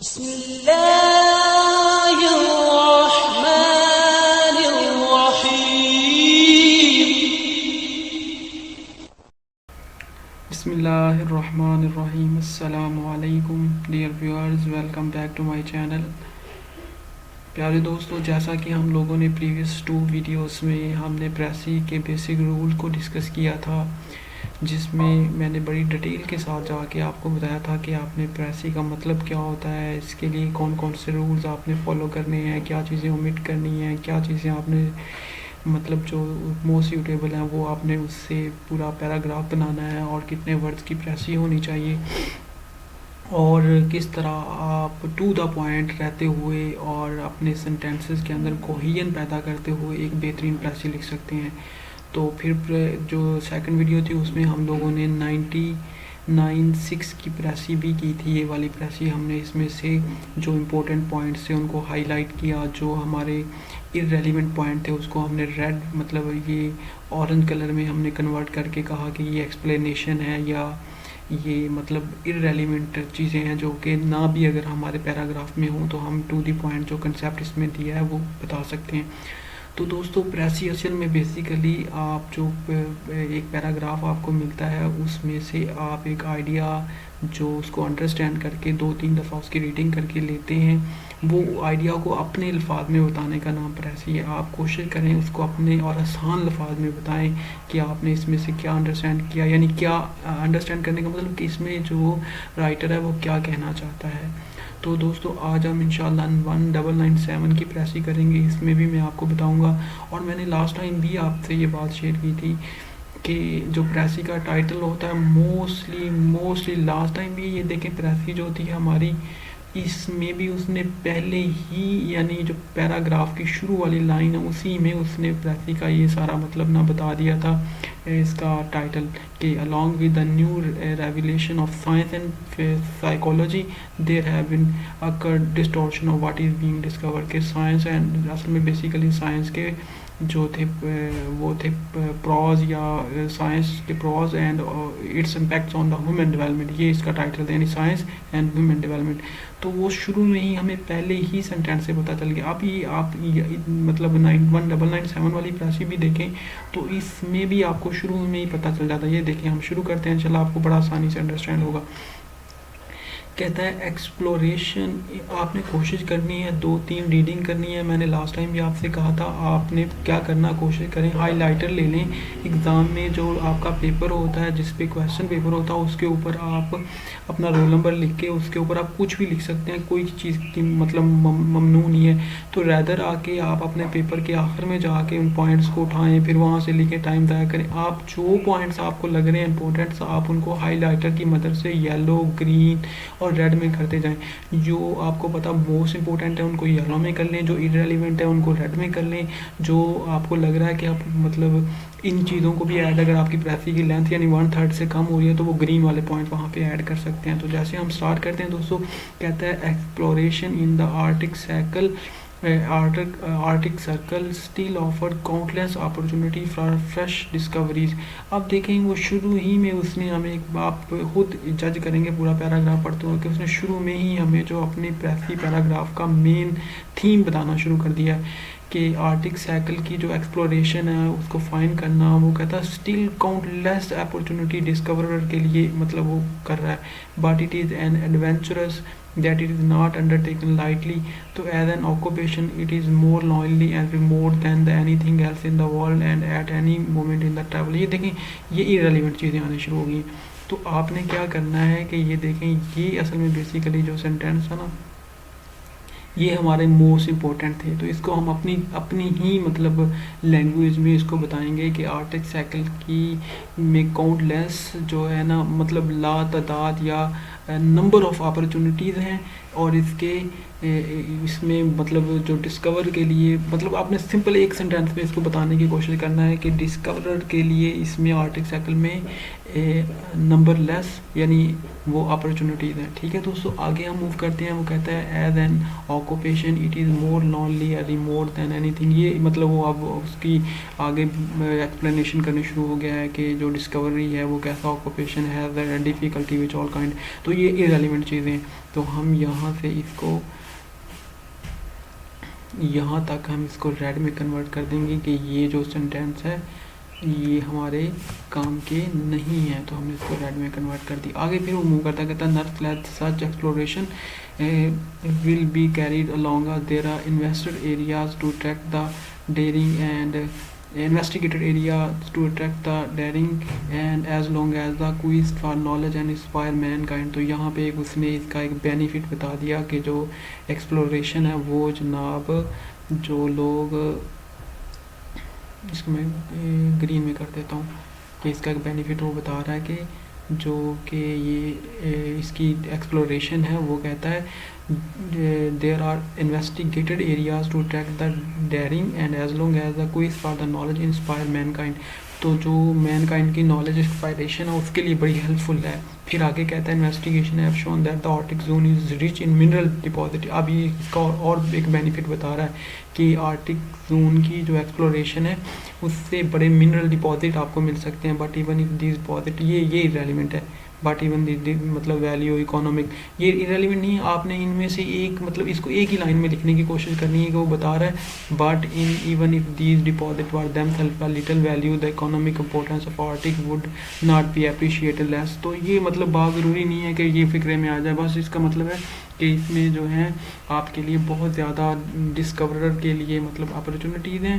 बिस्मिल्लाहिर्रहमानिर्रहीम। अस्सलामु अलैकुम dear viewers, welcome back to my channel. प्यारे दोस्तों, जैसा कि हम लोगों ने प्रीवियस 2 वीडियोस में हमने प्रेसी के बेसिक रूल को डिस्कस किया था, जिसमें मैंने बड़ी डिटेल के साथ जाके आपको बताया था कि आपने प्रेसी का मतलब क्या होता है, इसके लिए कौन कौन से रूल्स आपने फॉलो करने हैं, क्या चीज़ें ओमिट करनी हैं, क्या चीज़ें आपने मतलब जो मोस्ट सूटेबल हैं वो आपने उससे पूरा पैराग्राफ बनाना है, और कितने वर्ड्स की प्रेसी होनी चाहिए, और किस तरह आप टू द पॉइंट रहते हुए और अपने सेंटेंसेस के अंदर कोहेजन पैदा करते हुए एक बेहतरीन प्रेसी लिख सकते हैं। तो फिर जो सेकंड वीडियो थी उसमें हम लोगों ने 99.6 की प्रेसी भी की थी। ये वाली प्रेसी हमने इसमें से जो इम्पोर्टेंट पॉइंट्स थे उनको हाईलाइट किया, जो हमारे इररेलेवेंट पॉइंट थे उसको हमने रेड मतलब ये ऑरेंज कलर में हमने कन्वर्ट करके कहा कि ये एक्सप्लेनेशन है, या ये मतलब इररेलेवेंट चीज़ें हैं जो कि ना भी अगर हमारे पैराग्राफ में हो तो हम टू दी पॉइंट जो कंसेप्ट इसमें दिया है वो बता सकते हैं। तो दोस्तों, प्रेसी असल में बेसिकली आप जो एक पैराग्राफ आपको मिलता है उसमें से आप एक आइडिया जो उसको अंडरस्टैंड करके 2-3 दफ़ा उसकी रीडिंग करके लेते हैं, वो आइडिया को अपने अल्फाज में बताने का नाम प्रेसी है। आप कोशिश करें उसको अपने और आसान अल्फाज में बताएं कि आपने इसमें से क्या अंडरस्टैंड किया, यानी क्या अंडरस्टैंड करने का मतलब कि इसमें जो राइटर है वो क्या कहना चाहता है। तो दोस्तों, आज हम इंशाल्लाह 1997 की प्रेसी करेंगे, इसमें भी मैं आपको बताऊंगा। और मैंने लास्ट टाइम भी आपसे ये बात शेयर की थी कि जो प्रेसी का टाइटल होता है मोस्टली लास्ट टाइम भी ये देखें, प्रेसी जो होती है हमारी, इसमें भी उसने पहले ही यानी जो पैराग्राफ की शुरू वाली लाइन है उसी में उसने प्रेसी का ये सारा मतलब ना बता दिया था इसका टाइटल कि along with the new revelation of science and psychology there have been occurred distortion of what is being discovered. के साइंस एंड असल में बेसिकली साइंस के जो थे वो थे प्रॉज या साइंस के pros and it's impacts on the human development, ये इसका टाइटल था, यानी साइंस एंड ह्यूमन डेवलपमेंट। तो वो शुरू में ही हमें पहले ही सेंटेंस से पता चल गया। अभी आप मतलब 1997 वाली प्रेसी भी देखें तो इसमें भी आपको शुरू में ही पता चल जाता है। ये देखें, हम शुरू करते हैं, चलो आपको बड़ा आसानी से अंडरस्टैंड होगा। कहता है एक्सप्लोरेशन, आपने कोशिश करनी है 2-3 रीडिंग करनी है। मैंने लास्ट टाइम भी आपसे कहा था आपने क्या करना, कोशिश करें हाइलाइटर ले लें। एग्ज़ाम में जो आपका पेपर होता है जिस पे क्वेश्चन पेपर होता है उसके ऊपर आप अपना रोल नंबर लिख के उसके ऊपर आप कुछ भी लिख सकते हैं, कोई चीज़ की मतलब ममनू नहीं है। तो रैदर आके आप अपने पेपर के आखिर में जाके उन पॉइंट्स को उठाएं, फिर वहाँ से लिखें, टाइम ज़ाया करें। आप जो पॉइंट्स आपको लग रहे हैं इंपॉर्टेंट आप उनको हाईलाइटर की मदद से येलो, ग्रीन और रेड में करते जाएं। जो आपको पता मोस्ट इंपॉर्टेंट है उनको येलो में कर लें, जो इररेलेवेंट है उनको रेड में कर लें। जो आपको लग रहा है कि आप मतलब इन चीज़ों को भी ऐड, अगर आपकी प्रेसी की लेंथ यानी 1/3 से कम हो रही है तो वो ग्रीन वाले पॉइंट वहाँ पे ऐड कर सकते हैं। तो जैसे हम स्टार्ट करते हैं दोस्तों, कहता है exploration in the Arctic circle still offer countless opportunity for fresh discoveries. अब देखें वो शुरू ही में उसने हमें, आप खुद जज करेंगे पूरा पैराग्राफ पढ़ते हुए कि उसने शुरू में ही हमें जो अपनी प्रेसी पैराग्राफ का मेन थीम बताना शुरू कर दिया है कि आर्टिक सर्कल की जो एक्सप्लोरेशन है उसको फाइंड करना। वो कहता है स्टिल काउंटलेस अपॉर्चुनिटी डिस्कवरर के लिए मतलब वो कर रहा है, but it is an adventurous that it is not undertaken lightly. So as an occupation it is more lonely and remote than the anything else in the world and at any moment in the travel। ये देखें, ये irrelevant चीज़ें आनी शुरू हो गई। तो आपने क्या करना है कि ये देखें, ये असल में बेसिकली जो सेंटेंस है ना ये हमारे मोस्ट इम्पोर्टेंट थे। तो इसको हम अपनी ही मतलब लैंग्वेज में इसको बताएंगे कि आर्टिक साइकिल की में काउंटलेस जो है ना मतलब ला तादाद या नंबर ऑफ अपॉर्चुनिटीज़ हैं, और इसमें मतलब जो डिस्कवर के लिए मतलब आपने सिंपल एक सेंटेंस में इसको बताने की कोशिश करना है कि डिस्कवरर के लिए इसमें आर्टिक साइकिल में नंबर लेस यानी वो अपॉर्चुनिटीज़ हैं। ठीक है दोस्तों, आगे हम मूव करते हैं। वो कहता है as an occupation it is more lonely remote than anything. ये मतलब वो अब उसकी आगे एक्सप्लेनेशन करने शुरू हो गया है कि जो डिस्कवरी है वो कैसा ऑक्यूपेशन है, डिफ़िकल्टी विच ऑल काइंड। तो तो ये इररेलेवेंट चीज़ें हैं। तो हम यहाँ से इसको यहाँ तक हम इसको रेड में कन्वर्ट कर देंगे कि ये जो सेंटेंस है ये हमारे काम के नहीं है, तो हमने इसको रेड में कन्वर्ट कर दी। आगे फिर वो मूव करता कहता है north such exploration will be carried along there are invested areas to track the daring and investigated area to attract the daring and as long as the quest for knowledge and inspire mankind। तो यहाँ पे उसने इसका एक benefit बता दिया कि जो एक्सप्लोरेशन है वो जनाब जो लोग, इसको मैं ग्रीन में कर देता हूँ कि इसका एक बेनिफिट वो बता रहा है कि जो कि ये इसकी एक्सप्लोरेशन है वो कहता है there are investigated areas to track the daring and as long as the quest for the knowledge inspire mankind. तो जो मैनकाइंड की नॉलेज इंस्पायरेशन है उसके लिए बड़ी हेल्पफुल है। फिर आगे कहता है investigation have shown that the Arctic zone is rich in mineral deposit. अब ये इसका और एक बेनिफिट बता रहा है कि आर्कटिक जोन की जो एक्सप्लोरेशन है उससे बड़े मिनरल डिपॉजिट आपको मिल सकते हैं। But even if this deposit ये इररेलेवेंट है, बट इवन मतलब वैल्यू इकोनॉमिक ये इररेलेवेंट नहीं है। आपने इनमें से एक मतलब इसको एक ही लाइन में लिखने की कोशिश करनी है कि वो बता रहा है but in even if these deposit were themselves a little value the economic importance of arctic would not be appreciated less. तो ये मतलब बात ज़रूरी नहीं है कि ये फिक्रे में आ जाए, बस इसका मतलब है कि इसमें जो है आपके लिए बहुत ज़्यादा डिस्कवरर के लिए मतलब अपॉर्चुनिटीज़ हैं।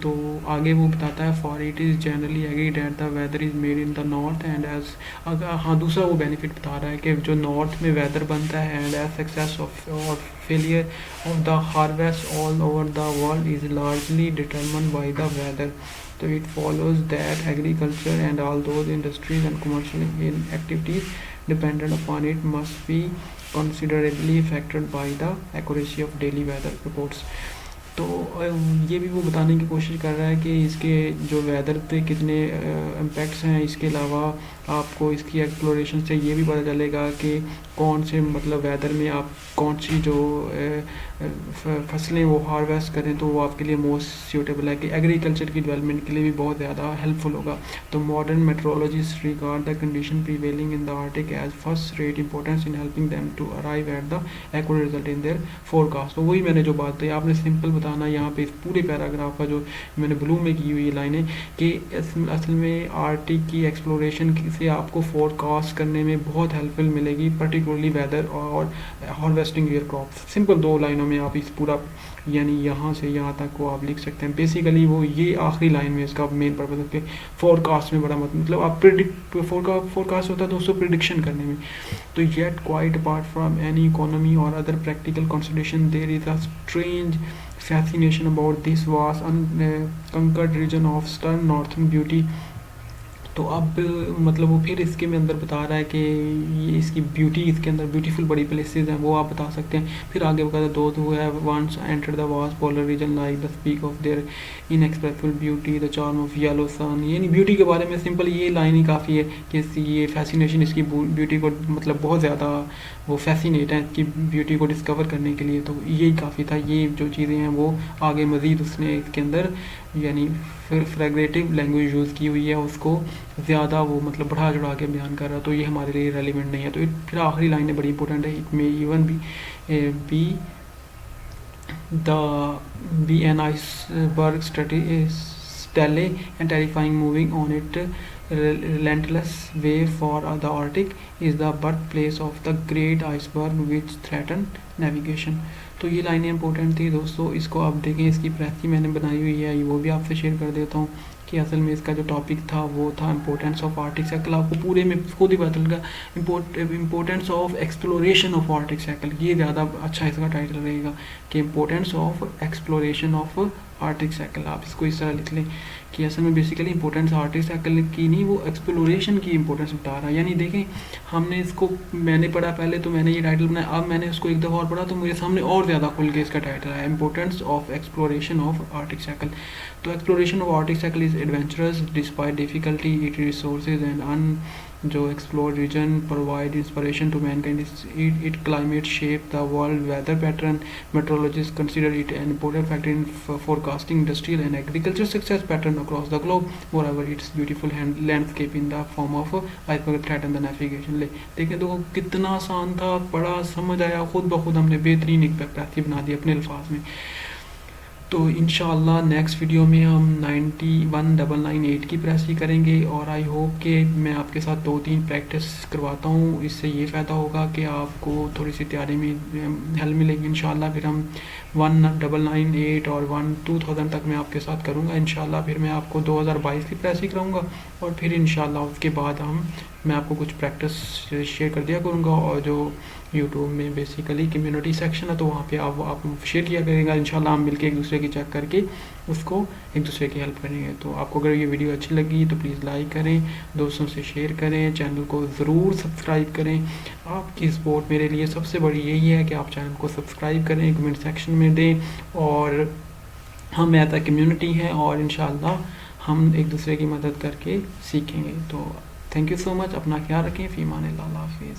तो आगे वो बताता है for it is generally agree that the weather is made in the north and as अगर हाँ दूसरा वो बेनिफिट बता रहा है कि जो नॉर्थ में वेदर बनता है एंड एज सक्सेस ऑफ और failure of the harvest all over the world is largely determined by the weather. तो it follows that agriculture and all those industries and commercial activities dependent upon it must be considerably affected by the accuracy of daily weather reports। तो ये भी वो बताने की कोशिश कर रहा है कि इसके जो वेदर पे कितने इम्पैक्ट्स हैं। इसके अलावा आपको इसकी एक्सप्लोरेशन से ये भी पता चलेगा कि कौन से मतलब वेदर में आप कौन सी जो फसलें वो हार्वेस्ट करें तो वो आपके लिए मोस्ट सूटेबल है, कि एग्रीकल्चर की डेवलपमेंट के लिए भी बहुत ज़्यादा हेल्पफुल होगा। तो modern meteorologist regard the condition prevailing in the arctic as first rate importance in helping them to arrive at the accurate result in their forecast. तो वही मैंने जो बात कही आपने सिंपल बताना यहाँ पे इस पूरे पैराग्राफ का जो मैंने ब्लू में की हुई लाइनें कि असल में आर्टिक की एक्सप्लोरेशन से आपको फोरकास्ट करने में बहुत हेल्पफुल मिलेगी, पर्टिकुलरली वेदर और हार्वेस्टिंग ईयर क्रॉप्स। सिंपल दो लाइनों में आप इस पूरा यानी यहाँ से यहाँ तक को आप लिख सकते हैं। बेसिकली वो ये आखिरी लाइन में इसका मेन पर्पज है कि फोरकास्ट में बड़ा मतलब आप प्रिडिक्ट फोरकास्ट होता है तो उसको प्रिडिक्शन करने में। तो yet quite apart from any economy और other practical consideration there is a strange fascination about this vast unconquered region of stern northern beauty। तो अब मतलब वो फिर इसके में अंदर बता रहा है कि ये इसकी ब्यूटी, इसके अंदर ब्यूटीफुल बड़ी प्लेसेस हैं वो आप बता सकते हैं। फिर आगे वो कहता है those who have once entered the vast polar region like the speak of their inexpressible beauty the charm of yellow sun. यानी ब्यूटी के बारे में सिंपल ये लाइन ही काफ़ी है कि ये फैसिनेशन इसकी ब्यूटी को मतलब बहुत ज़्यादा वो फैसिनेट है इसकी ब्यूटी को डिस्कवर करने के लिए। तो यही काफ़ी था। ये जो चीज़ें हैं वो आगे मज़ीद उसने इसके अंदर यानी फिर फ्रेगरेटिव लैंग्वेज यूज़ की हुई है, उसको ज़्यादा वो मतलब बढ़ा चढ़ा के बयान कर रहा है। तो ये हमारे लिए रेलिवेंट नहीं है। तो फिर आखिरी लाइनें बड़ी इंपॉर्टेंट है। It may even be an iceberg stately and terrifying moving on it relentless wave for the Arctic is the birthplace of the great iceberg which threaten navigation। तो ये लाइनें इंपॉर्टेंट थी दोस्तों। इसको आप देखें, इसकी प्रेस मैंने बनाई हुई है, वो भी आपसे शेयर कर देता हूँ कि असल में इसका जो टॉपिक था वो था इम्पोर्टेंस ऑफ आर्टिक सर्कल। आपको पूरे में खुद ही पता लगा importance of exploration of Arctic circle, ये ज़्यादा अच्छा इसका टाइटल रहेगा कि importance of exploration of Arctic circle. आप इसको इस तरह लिख लें कि असल में बेसिकली इंपॉर्टेंस आर्टिक सर्कल की नहीं, वो एक्सप्लोरेशन की इंपॉर्टेंस बता रहा है। यानी देखें हमने इसको मैंने पढ़ा पहले तो मैंने ये टाइटल बनाया, अब मैंने उसको एक दफ़ा और पढ़ा तो मेरे सामने और ज़्यादा खुल के इसका टाइटल है importance of exploration of Arctic circle. तो exploration of Arctic circle is adventurous despite difficulty it resources and जो explore region provide inspiration to mankind, it climate shape the world weather pattern, meteorologists consider it an important factor in forecasting industrial and agricultural success pattern across the globe. Moreover, its beautiful landscape in the form of iceberg threaten the navigation. देखें तो कितना आसान था, पढ़ा समझ आया, खुद ब खुद हमने बेहतरीन एक पैराग्राफ बना दी अपने अल्फाज में। तो इंशाल्लाह नेक्स्ट वीडियो में हम 91998 की प्रेस ही करेंगे, और आई होप कि मैं आपके साथ 2-3 प्रैक्टिस करवाता हूँ। इससे ये फ़ायदा होगा कि आपको थोड़ी सी तैयारी में हेल्प मिलेगी इंशाल्लाह। फिर हम 1998 और 2000 तक मैं आपके साथ करूँगा इंशाल्लाह। फिर मैं आपको 2022 की प्रेस ही कराऊँगा, और फिर इंशाल्लाह उसके बाद मैं आपको कुछ प्रैक्टिस शेयर कर दिया करूँगा। और जो यूट्यूब में बेसिकली कम्युनिटी सेक्शन है, तो वहाँ पे आप शेयर किया करेगा इंशाल्लाह। हम मिलके एक दूसरे की चेक करके उसको एक दूसरे की हेल्प करेंगे। तो आपको अगर ये वीडियो अच्छी लगी तो प्लीज़ लाइक करें, दोस्तों से शेयर करें, चैनल को ज़रूर सब्सक्राइब करें। आपकी सपोर्ट मेरे लिए सबसे बड़ी यही है कि आप चैनल को सब्सक्राइब करें, कमेंट सेक्शन में दें, और हम ऐसा कम्युनिटी है, और इंशाल्लाह हम एक दूसरे की मदद करके सीखेंगे। तो थैंक यू सो मच, अपना ख्याल रखें, फ़ी अमान अल्लाह, हाफ़िज़।